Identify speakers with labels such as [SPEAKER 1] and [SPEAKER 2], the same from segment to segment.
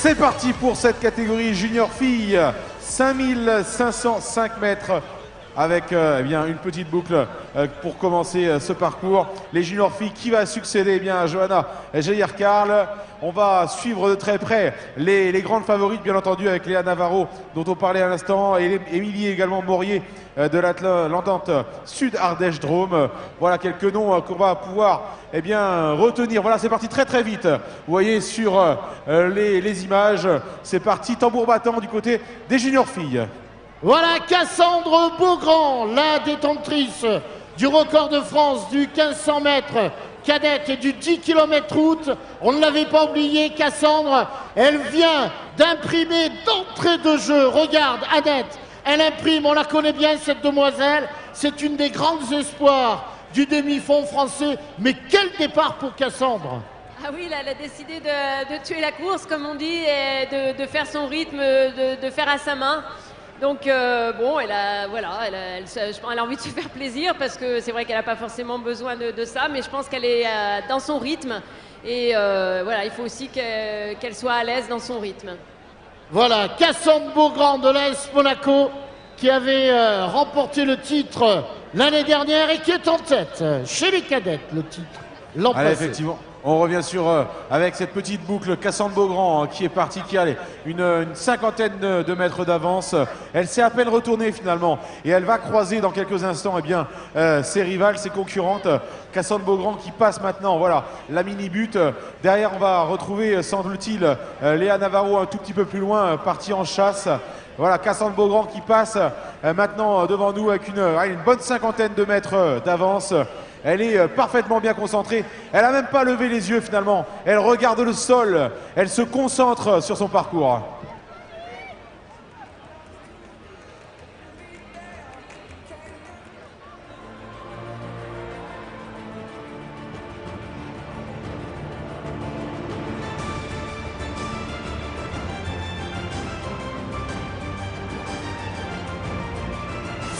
[SPEAKER 1] C'est parti pour cette catégorie junior fille, 5505 mètres avec eh bien, une petite boucle pour commencer ce parcours. Les juniors filles qui va succéder eh bien, à Johanna Jair-Karl. On va suivre de très près les grandes favorites, bien entendu, avec Léa Navarro, dont on parlait à l'instant, et Émilie également Morier de l'entente Sud-Ardèche-Drôme. Voilà quelques noms qu'on va pouvoir eh bien, retenir. Voilà, c'est parti très très vite. Vous voyez sur les images, c'est parti tambour battant du côté des juniors filles.
[SPEAKER 2] Voilà Cassandre Beaugrand, la détentrice du record de France du 1500 mètres cadette et du 10 km route. On ne l'avait pas oublié, Cassandre. Elle vient d'imprimer d'entrée de jeu. Regarde, Annette, elle imprime, on la connaît bien cette demoiselle. C'est une des grandes espoirs du demi-fond français. Mais quel départ pour Cassandre!
[SPEAKER 3] Ah oui, là, elle a décidé de tuer la course, comme on dit, et de faire son rythme, de faire à sa main. Donc bon, elle a envie de se faire plaisir parce que c'est vrai qu'elle n'a pas forcément besoin de ça, mais je pense qu'elle est dans son rythme et voilà, il faut aussi qu'elle soit à l'aise dans son rythme.
[SPEAKER 2] Voilà, Cassandre Beaugrand de l'AS Monaco qui avait remporté le titre l'année dernière et qui est en tête chez les cadettes, le titre l'an passé.
[SPEAKER 1] Effectivement. On revient sur, avec cette petite boucle, Cassandre Beaugrand qui est partie, qui a une cinquantaine de mètres d'avance. Elle s'est à peine retournée finalement et elle va croiser dans quelques instants eh bien, ses rivales, ses concurrentes. Cassandre Beaugrand qui passe maintenant, voilà, la mini-butte. Derrière, on va retrouver, semble-t-il, Léa Navarro un tout petit peu plus loin, partie en chasse. Voilà, Cassandre Beaugrand qui passe maintenant devant nous avec une bonne cinquantaine de mètres d'avance. Elle est parfaitement bien concentrée. Elle n'a même pas levé les yeux finalement. Elle regarde le sol. Elle se concentre sur son parcours.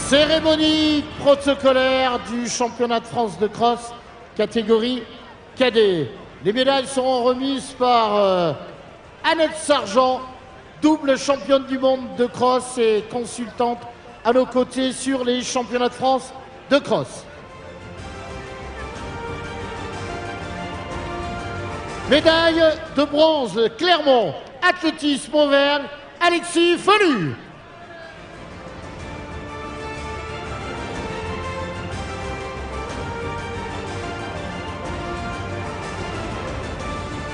[SPEAKER 2] Cérémonie protocolaire du championnat de France de cross, catégorie cadet. Les médailles seront remises par Annette Sargent, double championne du monde de cross et consultante à nos côtés sur les championnats de France de cross. Médaille de bronze, Clermont, athlétisme Auvergne, Alexis Felu.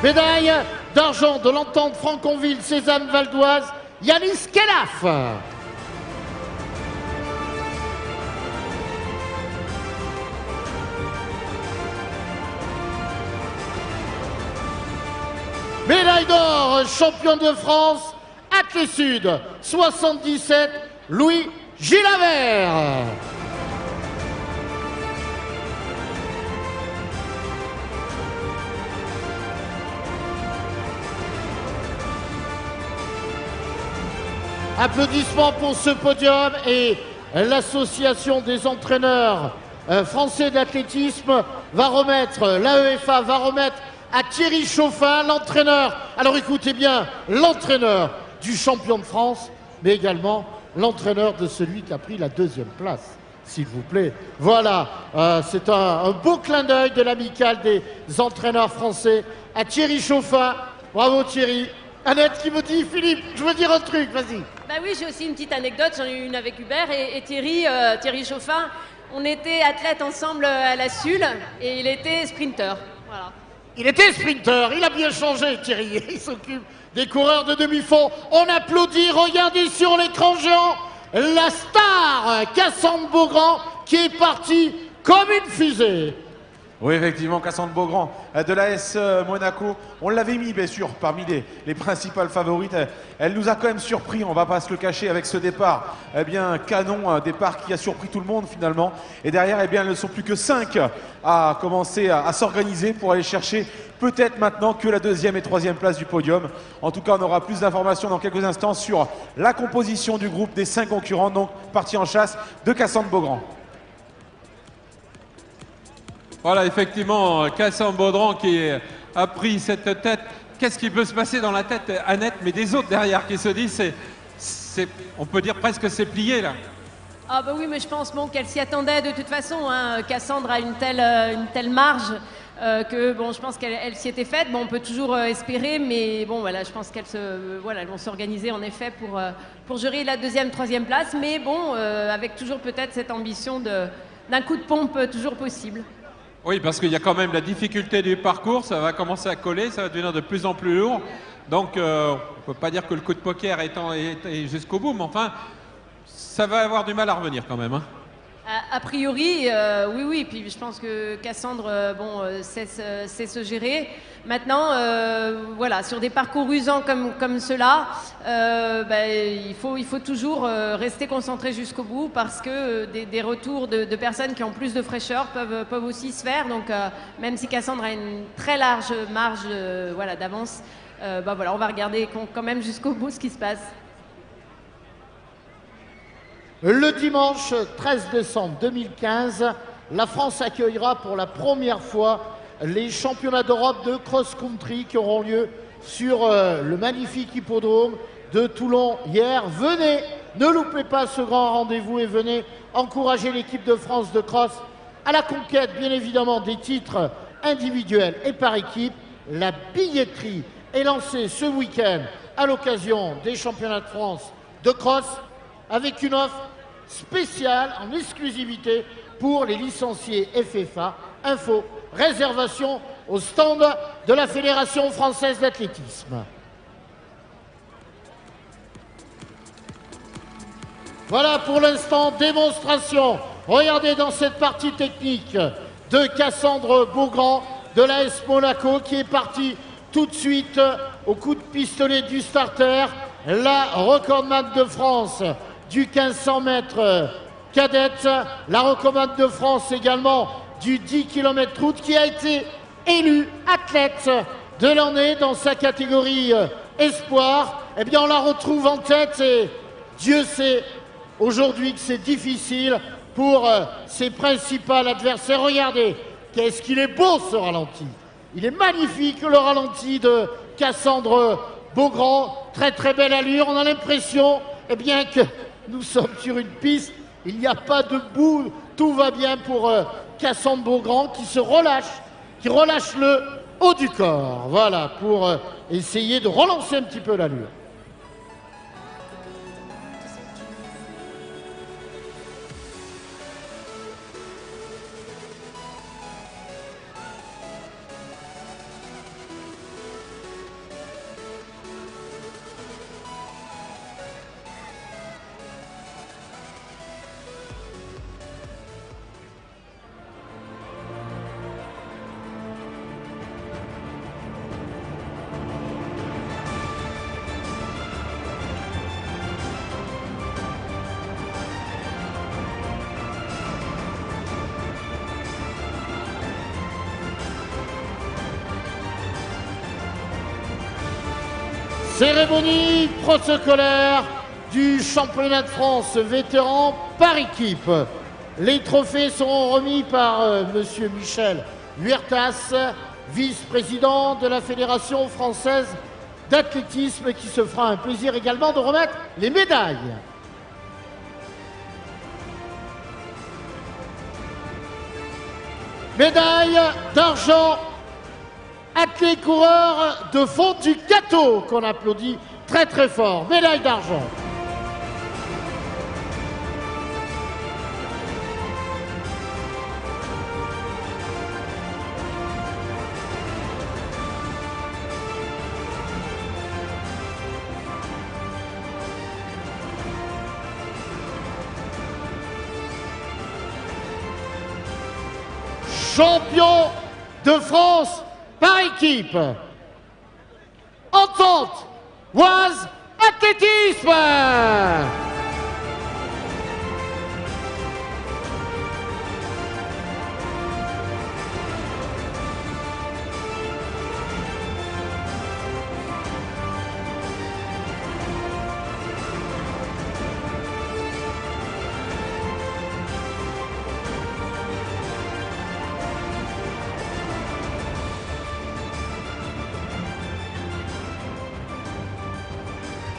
[SPEAKER 2] Médaille d'argent de l'entente Franconville-Cézanne Valdoise, Yanis Kelaf. Médaille d'or, champion de France, Athlé Sud, 77, Louis Gilavert. Applaudissements pour ce podium et l'association des entraîneurs français d'athlétisme va remettre, l'AEFA va remettre à Thierry Chauffin, l'entraîneur, alors écoutez bien, l'entraîneur du champion de France, mais également l'entraîneur de celui qui a pris la deuxième place, s'il vous plaît. Voilà, c'est un beau clin d'œil de l'amicale des entraîneurs français à Thierry Chauffin. Bravo Thierry. Annette qui me dit, Philippe, je veux dire un truc, vas-y.
[SPEAKER 3] Bah oui, j'ai aussi une petite anecdote, j'en ai eu une avec Hubert et Thierry Chauffin. On était athlètes ensemble à la SUL et il était sprinter. Voilà.
[SPEAKER 2] Il était sprinter, il a bien changé Thierry, il s'occupe des coureurs de demi-fond. On applaudit, regardez sur l'écran géant, la star Cassandre Beaugrand qui est partie comme une fusée.
[SPEAKER 1] Oui, effectivement, Cassandre Beaugrand de l'AS Monaco. On l'avait mis, bien sûr, parmi les principales favorites. Elle nous a quand même surpris, on ne va pas se le cacher, avec ce départ. Eh bien, canon, un départ qui a surpris tout le monde, finalement. Et derrière, eh bien, elles ne sont plus que 5 à commencer à s'organiser pour aller chercher peut-être maintenant que la deuxième et troisième place du podium. En tout cas, on aura plus d'informations dans quelques instants sur la composition du groupe des 5 concurrents, donc partis en chasse de Cassandre Beaugrand.
[SPEAKER 4] Voilà, effectivement, Cassandre Beaugrand qui a pris cette tête qu'est-ce qui peut se passer dans la tête, Annette, mais des autres derrière qui se disent, on peut dire presque c'est plié là.
[SPEAKER 3] Ah bah oui, mais je pense bon, qu'elle s'y attendait de toute façon. Hein. Cassandre a une telle marge que bon, je pense qu'elle s'y était faite. Bon, on peut toujours espérer, mais bon, voilà, je pense elles vont s'organiser en effet pour gérer la deuxième, troisième place. Mais bon, avec toujours peut-être cette ambition d'un coup de pompe toujours possible.
[SPEAKER 4] Oui, parce qu'il y a quand même la difficulté du parcours, ça va commencer à coller, ça va devenir de plus en plus lourd. Donc, on ne peut pas dire que le coup de poker est jusqu'au bout, mais enfin, ça va avoir du mal à revenir quand même. Hein.
[SPEAKER 3] A priori, oui. Puis je pense que Cassandre, sait se gérer. Maintenant, voilà, sur des parcours usants comme ceux-là, il faut toujours rester concentré jusqu'au bout parce que des retours de personnes qui ont plus de fraîcheur peuvent aussi se faire. Donc, même si Cassandre a une très large marge d'avance, on va regarder quand même jusqu'au bout ce qui se passe.
[SPEAKER 2] Le dimanche 13 décembre 2015, la France accueillera pour la première fois les championnats d'Europe de cross-country qui auront lieu sur le magnifique hippodrome de Toulon hier. Venez, ne loupez pas ce grand rendez-vous et venez encourager l'équipe de France de cross à la conquête, bien évidemment, des titres individuels et par équipe. La billetterie est lancée ce week-end à l'occasion des championnats de France de cross avec une offre spéciale en exclusivité pour les licenciés FFA. Info, réservation au stand de la Fédération française d'athlétisme. Voilà pour l'instant, démonstration. Regardez dans cette partie technique de Cassandre Beaugrand de l'AS Monaco qui est partie tout de suite au coup de pistolet du starter. La recordman de France du 1500 mètres cadette, la recordman de France également du 10 km route qui a été élue athlète de l'année dans sa catégorie espoir. Eh bien on la retrouve en tête et Dieu sait aujourd'hui que c'est difficile pour ses principaux adversaires. Regardez, qu'est-ce qu'il est beau ce ralenti. Il est magnifique le ralenti de Cassandre Beaugrand. Très très belle allure. On a l'impression bien que nous sommes sur une piste. Il n'y a pas de boue. Tout va bien pour Cassandre Beaugrand qui se relâche, qui relâche le haut du corps. Voilà, pour essayer de relancer un petit peu l'allure. Cérémonie protocolaire du championnat de France vétéran par équipe. Les trophées seront remis par monsieur Michel Huertas, vice-président de la Fédération française d'athlétisme, qui se fera un plaisir également de remettre les médailles. Médaille d'argent athlète coureur de fond du gâteau qu'on applaudit très très fort. Médaille d'argent. Champion de France par équipe. Entente Oise Athlétisme.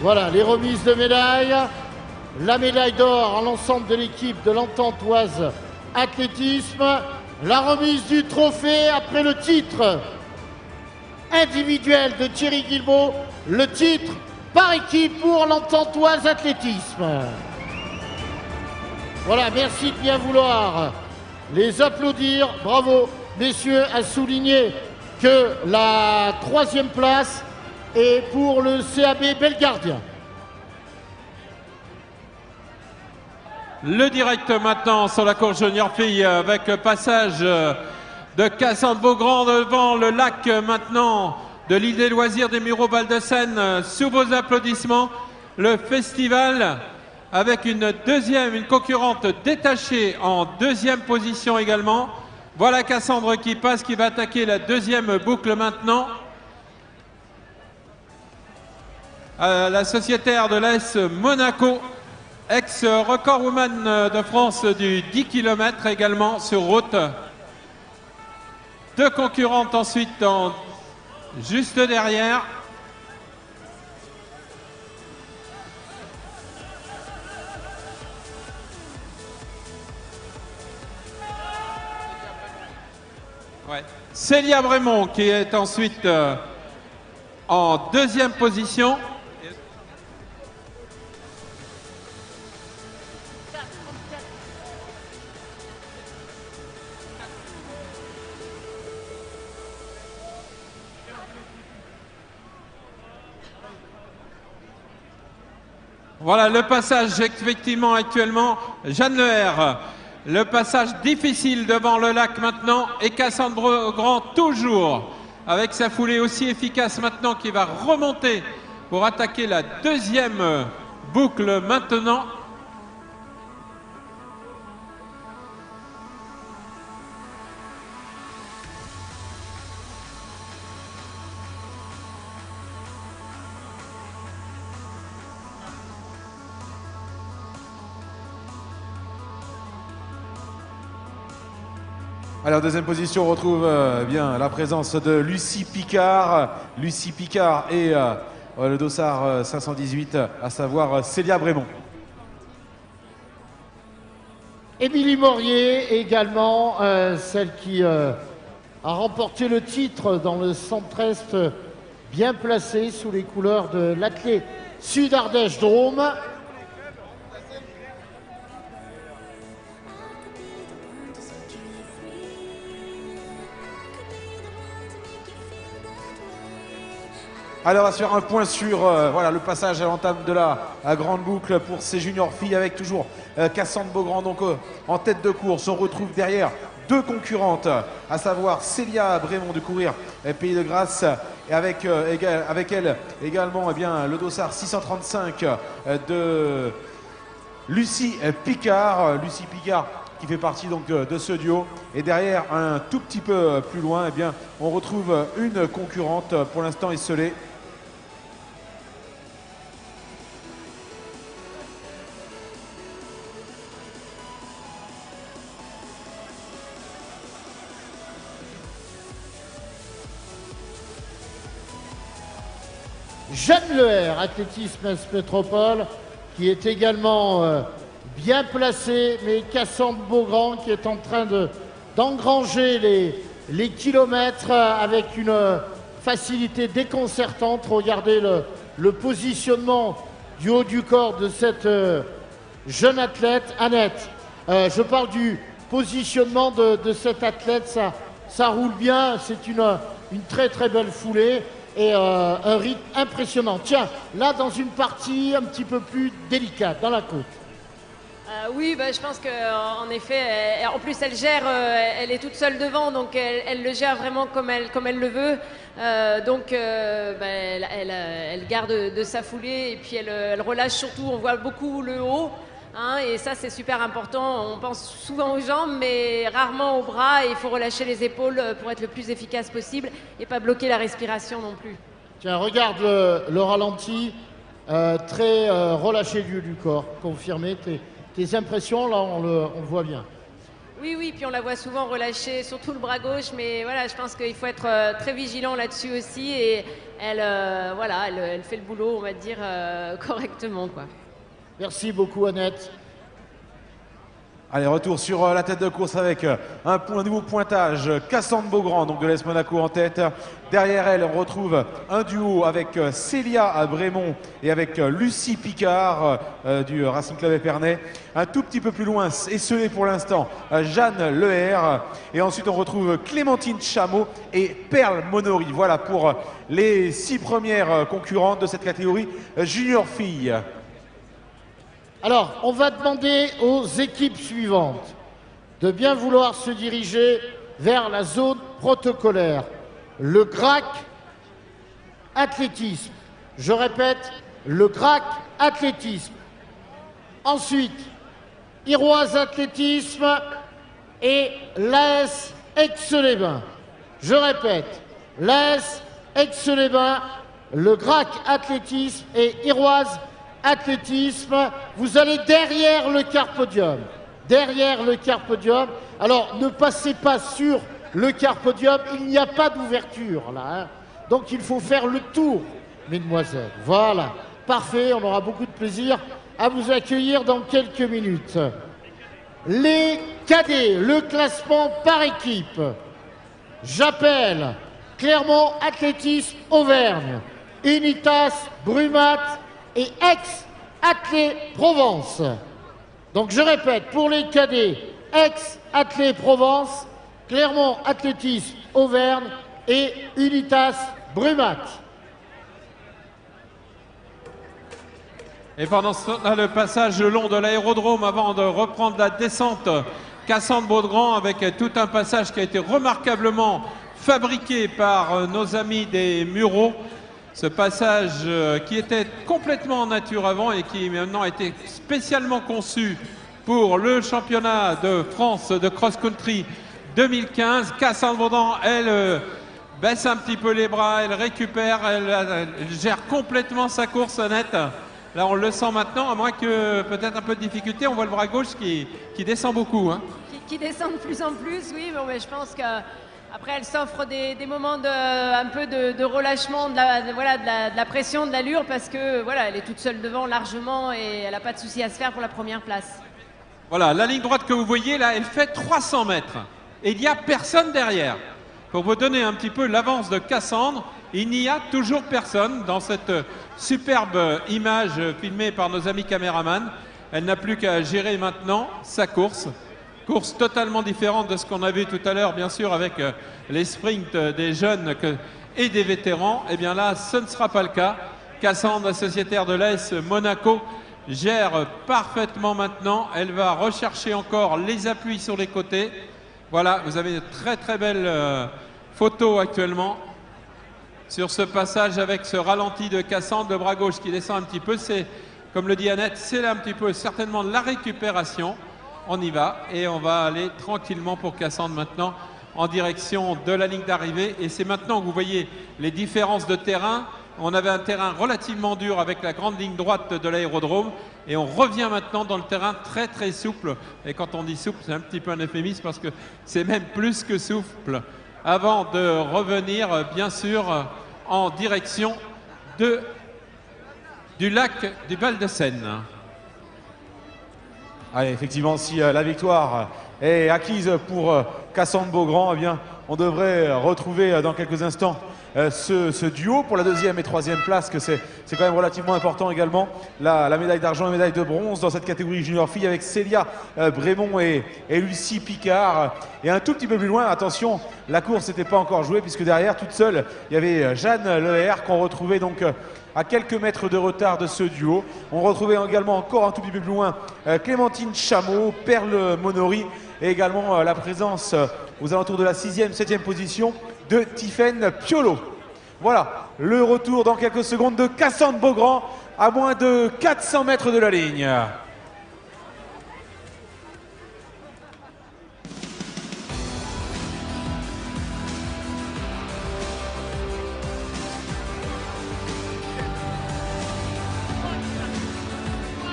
[SPEAKER 2] Voilà, les remises de médailles. La médaille d'or à l'ensemble de l'équipe de l'Entente Oise Athlétisme. La remise du trophée après le titre individuel de Thierry Guilbault. Le titre par équipe pour l'Entente Oise Athlétisme. Voilà, merci de bien vouloir les applaudir. Bravo, messieurs, à souligner que la 3e place est pour le CAB Belgardien.
[SPEAKER 4] Le direct maintenant sur la course junior fille avec le passage de Cassandre Beaugrand devant le lac maintenant de l'île des loisirs des Mureaux Val de Seine. Sous vos applaudissements, le festival avec une concurrente détachée en 2e position également. Voilà Cassandre qui passe, qui va attaquer la 2e boucle maintenant. La sociétaire de l'AS Monaco, ex-record woman de France du 10 km également sur route. 2 concurrentes ensuite juste derrière. Ouais. Célia Brémond qui est ensuite en 2e position. Voilà le passage effectivement actuellement, Jeanne Leher. Le passage difficile devant le lac maintenant et Cassandre Beaugrand toujours avec sa foulée aussi efficace maintenant qui va remonter pour attaquer la 2e boucle maintenant.
[SPEAKER 1] Alors, 2e position, on retrouve bien la présence de Lucie Picard. Lucie Picard et le dossard 518, à savoir Célia Brémond.
[SPEAKER 2] Émilie Morier également, celle qui a remporté le titre dans le centre-est, bien placée sous les couleurs de l'athlète Sud-Ardèche Drôme.
[SPEAKER 1] Alors, on va se faire un point sur voilà, le passage à l'entame de la grande boucle pour ces juniors filles avec toujours Cassandre Beaugrand donc, en tête de course. On retrouve derrière 2 concurrentes, à savoir Célia Brémond du courir Pays de Grâce et avec elle également eh bien, le dossard 635 de Lucie Picard. Lucie Picard qui fait partie donc de ce duo. Et derrière, un tout petit peu plus loin, eh bien, on retrouve une concurrente pour l'instant esselée.
[SPEAKER 2] Jeanne Leher, Athlétisme Est Métropole, qui est également bien placée, mais Cassandre Beaugrand qui est en train d'engranger les kilomètres avec une facilité déconcertante. Regardez le positionnement du haut du corps de cette jeune athlète. Annette, je parle du positionnement de cette athlète, ça roule bien, c'est une très très belle foulée. Et un rythme impressionnant. Tiens, là dans une partie un petit peu plus délicate, dans la côte.
[SPEAKER 3] Oui, je pense qu'en effet, en plus elle gère, elle est toute seule devant, donc elle le gère vraiment comme elle le veut. Elle garde de sa foulée et puis elle relâche surtout, on voit beaucoup le haut. Hein, et ça c'est super important, on pense souvent aux jambes mais rarement aux bras et il faut relâcher les épaules pour être le plus efficace possible et pas bloquer la respiration non plus.
[SPEAKER 2] Tiens, regarde le ralenti, très relâché du corps, confirmé tes impressions, là on le voit bien.
[SPEAKER 3] Oui, oui, puis on la voit souvent relâcher, surtout le bras gauche, mais voilà, je pense qu'il faut être très vigilant là-dessus aussi, et elle, voilà, elle fait le boulot, on va dire, correctement, quoi.
[SPEAKER 2] Merci beaucoup, Annette.
[SPEAKER 1] Allez, retour sur la tête de course avec un nouveau pointage. Cassandre Beaugrand, donc de l'Est Monaco en tête. Derrière elle, on retrouve un duo avec Célia Brémond et avec Lucie Picard du Racing Club Épernay. Un tout petit peu plus loin, esselé pour l'instant, Jeanne Leher. Et ensuite, on retrouve Clémentine Chameau et Perle Monori. Voilà pour les 6 premières concurrentes de cette catégorie junior filles.
[SPEAKER 2] Alors, on va demander aux équipes suivantes de bien vouloir se diriger vers la zone protocolaire. Le GRAC athlétisme. Je répète, le GRAC athlétisme. Ensuite, Iroise athlétisme et l'AS Aix-les-Bains. Je répète, l'AS Aix-les-Bains, le GRAC athlétisme et Iroise athlétisme. Vous allez derrière le quart podium. Derrière le quart podium. Alors, ne passez pas sur le quart podium. Il n'y a pas d'ouverture, là. Hein. Donc, il faut faire le tour, mesdemoiselles. Voilà. Parfait. On aura beaucoup de plaisir à vous accueillir dans quelques minutes. Les cadets, le classement par équipe. J'appelle Clermont Athlétisme Auvergne, Unitas Brumat et Aix-Athlé Provence. Donc je répète, pour les cadets, Aix-Athlé Provence, Clermont Athlétisme Auvergne et Unitas Brumat.
[SPEAKER 4] Et pendant ce temps-là, le passage le long de l'aérodrome avant de reprendre la descente, Cassandre Beaugrand avec tout un passage qui a été remarquablement fabriqué par nos amis des Mureaux. Ce passage qui était complètement en nature avant et qui maintenant a été spécialement conçu pour le championnat de France de cross-country 2015. Cassandre Beaugrand, elle baisse un petit peu les bras, elle récupère, elle gère complètement sa course, Annette. Là, on le sent maintenant, à moins que peut-être un peu de difficulté. On voit le bras gauche qui descend beaucoup. Hein.
[SPEAKER 3] Qui descend de plus en plus, oui, bon, mais je pense que... Après, elle s'offre des moments un peu de relâchement, de la pression, de l'allure, parce que voilà, elle est toute seule devant largement et elle n'a pas de souci à se faire pour la première place.
[SPEAKER 4] Voilà, la ligne droite que vous voyez là, elle fait 300 mètres. Et il n'y a personne derrière. Pour vous donner un petit peu l'avance de Cassandre, il n'y a toujours personne dans cette superbe image filmée par nos amis caméramans. Elle n'a plus qu'à gérer maintenant sa course. Course totalement différente de ce qu'on a vu tout à l'heure, bien sûr, avec les sprints des jeunes et des vétérans. Et bien là, ce ne sera pas le cas. Cassandre, sociétaire de l'AS Monaco, gère parfaitement maintenant. Elle va rechercher encore les appuis sur les côtés. Voilà, vous avez une très très belle photo actuellement sur ce passage avec ce ralenti de Cassandre, le bras gauche qui descend un petit peu. C'est, comme le dit Annette, c'est un petit peu certainement de la récupération. On y va et on va aller tranquillement pour Cassandre maintenant en direction de la ligne d'arrivée. Et c'est maintenant que vous voyez les différences de terrain. On avait un terrain relativement dur avec la grande ligne droite de l'aérodrome et on revient maintenant dans le terrain très très souple. Et quand on dit souple, c'est un petit peu un euphémisme parce que c'est même plus que souple. Avant de revenir bien sûr en direction du lac du Val-de-Seine.
[SPEAKER 1] Allez, effectivement, si la victoire est acquise pour Cassandre Beaugrand, eh bien, on devrait retrouver dans quelques instants ce duo pour la 2e et 3e place, que c'est quand même relativement important également. La médaille d'argent et la médaille de bronze dans cette catégorie junior fille avec Célia Brémond et Lucie Picard. Et un tout petit peu plus loin, attention, la course n'était pas encore jouée puisque derrière, toute seule, il y avait Jeanne Leher qu'on retrouvait donc à quelques mètres de retard de ce duo. On retrouvait également encore un tout petit peu plus loin Clémentine Chameau, Perle Monori et également la présence aux alentours de la 6e, 7e position de Tiffaine Piolo. Voilà, le retour dans quelques secondes de Cassandre Beaugrand à moins de 400 mètres de la ligne.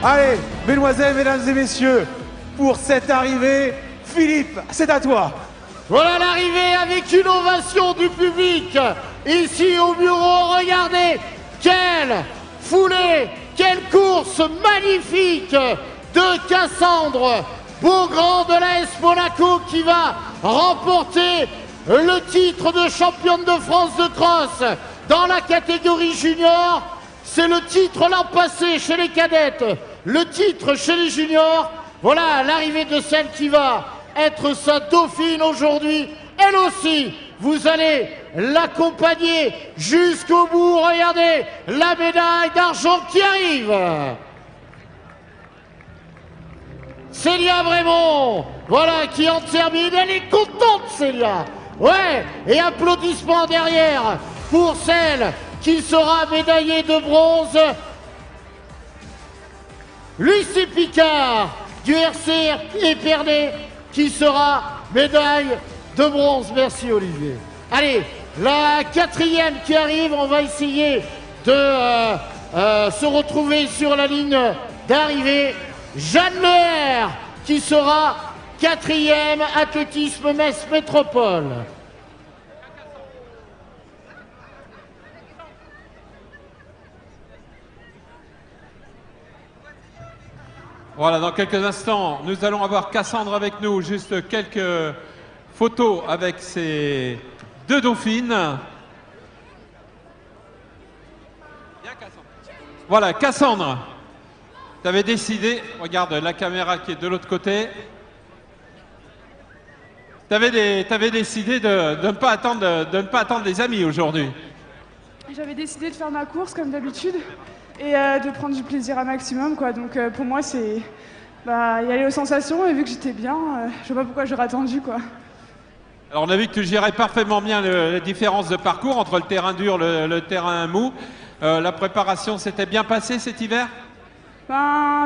[SPEAKER 1] Allez, mesdemoiselles, mesdames et messieurs, pour cette arrivée Philippe, c'est à toi.
[SPEAKER 2] Voilà l'arrivée avec une ovation du public. Ici au bureau, regardez, quelle foulée, quelle course magnifique de Cassandre Beaugrand de l'AS Monaco qui va remporter le titre de championne de France de cross dans la catégorie junior. C'est le titre l'an passé chez les cadettes, le titre chez les juniors. Voilà l'arrivée de celle qui va être sa dauphine aujourd'hui. Elle aussi, vous allez l'accompagner jusqu'au bout. Regardez la médaille d'argent qui arrive. Célia Brémond, voilà qui en termine. Elle est contente, Célia. Ouais, et applaudissements derrière pour celle qui sera médaillée de bronze. Lucie Picard du RCR Épernay qui sera médaille de bronze. Merci Olivier. Allez, la quatrième qui arrive, on va essayer de se retrouver sur la ligne d'arrivée. Jeanne Leher qui sera quatrième, athlétisme Metz Métropole.
[SPEAKER 4] Voilà, dans quelques instants, nous allons avoir Cassandre avec nous. Juste quelques photos avec ces deux dauphines. Voilà, Cassandre, tu avais décidé, regarde la caméra qui est de l'autre côté, tu avais décidé de ne pas attendre les amis aujourd'hui.
[SPEAKER 5] J'avais décidé de faire ma course comme d'habitude et de prendre du plaisir un maximum, quoi. Donc pour moi, c'est y aller aux sensations, et vu que j'étais bien, je vois pas pourquoi j'aurais attendu, quoi.
[SPEAKER 4] Alors on a vu que tu gérais parfaitement bien la différence de parcours entre le terrain dur et le terrain mou. La préparation s'était bien passée cet hiver?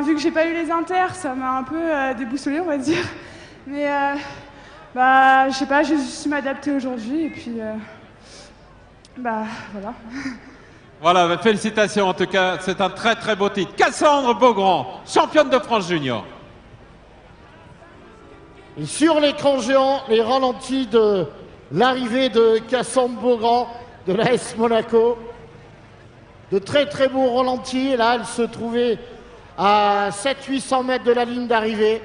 [SPEAKER 5] Vu que j'ai pas eu les inters, ça m'a un peu déboussolé, on va dire. Mais je sais pas, j'ai su m'adapter aujourd'hui, et puis voilà.
[SPEAKER 4] Voilà, félicitations en tout cas, c'est un très très beau titre. Cassandre Beaugrand, championne de France junior.
[SPEAKER 2] Et sur l'écran géant, les ralentis de l'arrivée de Cassandre Beaugrand de l'AS Monaco. De très très beaux ralentis. Et là, elle se trouvait à 700-800 mètres de la ligne d'arrivée.